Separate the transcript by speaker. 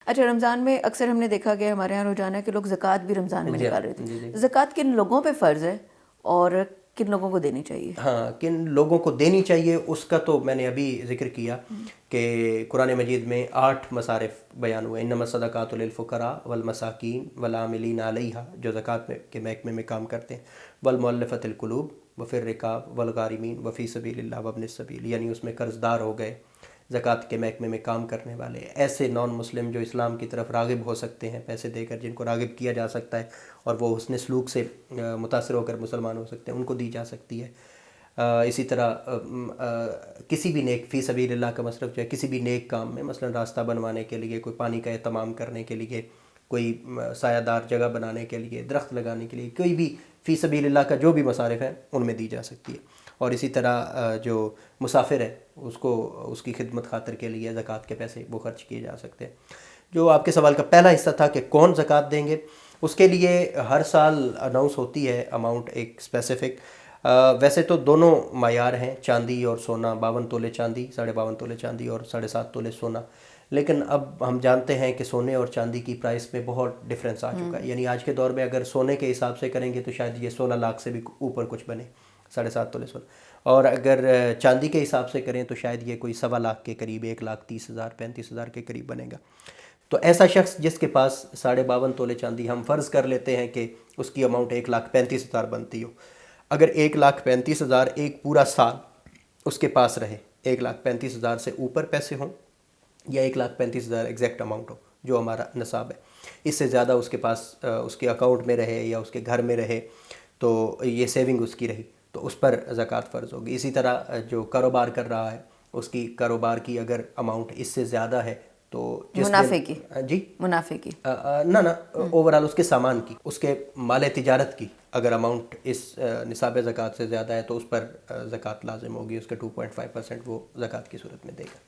Speaker 1: اچھا، رمضان میں اکثر ہم نے دیکھا کہ ہمارے یہاں رجحان ہے کہ لوگ زکوٰۃ بھی رمضان میں نکال رہے تھے. زکوٰۃ کن لوگوں پہ فرض ہے اور کن لوگوں کو دینی چاہیے؟
Speaker 2: ہاں، کن لوگوں کو دینی چاہیے اس کا تو میں نے ابھی ذکر کیا کہ قرآن مجید میں 8 مصارف بیان ہوئے. انما الصدقات للفقراء والمساکین والعاملین علیہا، جو زکوٰۃ کے محکمے میں کام کرتے ہیں، والمؤلفۃ القلوب وفی الرقاب والغارمین وفی سبیل اللہ وابن السبیل، یعنی اس میں قرض دار ہو گئے، زکوٰۃ کے محکمے میں کام کرنے والے، ایسے نان مسلم جو اسلام کی طرف راغب ہو سکتے ہیں پیسے دے کر، جن کو راغب کیا جا سکتا ہے اور وہ حسن سلوک سے متاثر ہو کر مسلمان ہو سکتے ہیں، ان کو دی جا سکتی ہے. اسی طرح کسی بھی نیک، فی سبیل اللہ کا مصرف جو ہے کسی بھی نیک کام میں، مثلا راستہ بنوانے کے لیے، کوئی پانی کا اہتمام کرنے کے لیے، کوئی سایہ دار جگہ بنانے کے لیے، درخت لگانے کے لیے، کوئی بھی فی سبیل اللہ کا جو بھی مصارف ہیں ان میں دی جا سکتی ہے. اور اسی طرح جو مسافر ہے اس کو اس کی خدمت خاطر کے لیے زکوٰۃ کے پیسے وہ خرچ کیے جا سکتے ہیں. جو آپ کے سوال کا پہلا حصہ تھا کہ کون زکوٰۃ دیں گے، اس کے لیے ہر سال اناؤنس ہوتی ہے اماؤنٹ ایک اسپیسیفک. ویسے تو دونوں معیار ہیں، چاندی اور سونا، 52 تولے چاندی، 52.5 تولے چاندی اور 7.5 تولے سونا. لیکن اب ہم جانتے ہیں کہ سونے اور چاندی کی پرائس میں بہت ڈفرینس آ چکا ہے. یعنی آج کے دور میں اگر سونے کے حساب سے کریں گے تو شاید یہ 16 لاکھ سے بھی اوپر کچھ بنے، 7.5 تولے سونا. اور اگر چاندی کے حساب سے کریں تو شاید یہ کوئی 1.25 لاکھ کے قریب، 1,30,000 35,000 کے قریب بنے گا. تو ایسا شخص جس کے پاس 52.5 تولے چاندی، ہم فرض کر لیتے ہیں کہ اس کی اماؤنٹ 1,35,000 بنتی ہو. اگر 1,35,000 ایک پورا سال اس کے پاس رہے، 1,35,000 سے اوپر پیسے ہوں یا 1,35,000 ایگزیکٹ اماؤنٹ ہو جو ہمارا نصاب ہے، اس سے زیادہ اس کے پاس اس کے اکاؤنٹ میں رہے یا اس کے گھر میں رہے تو یہ سیونگ اس کی رہی تو اس پر زکوٰۃ فرض ہوگی. اسی طرح جو کاروبار کر رہا ہے اس کی کاروبار کی اگر اماؤنٹ اس سے زیادہ ہے تو
Speaker 1: منافع کی،
Speaker 2: جی
Speaker 1: منافع کی
Speaker 2: نہ اوورال اس کے سامان کی، اس کے مال تجارت کی اگر اماؤنٹ اس نصاب زکوٰۃ سے زیادہ ہے تو اس پر زکوٰۃ لازم ہوگی. اس کے 2.5% وہ زکوٰۃ کی صورت میں دے گا.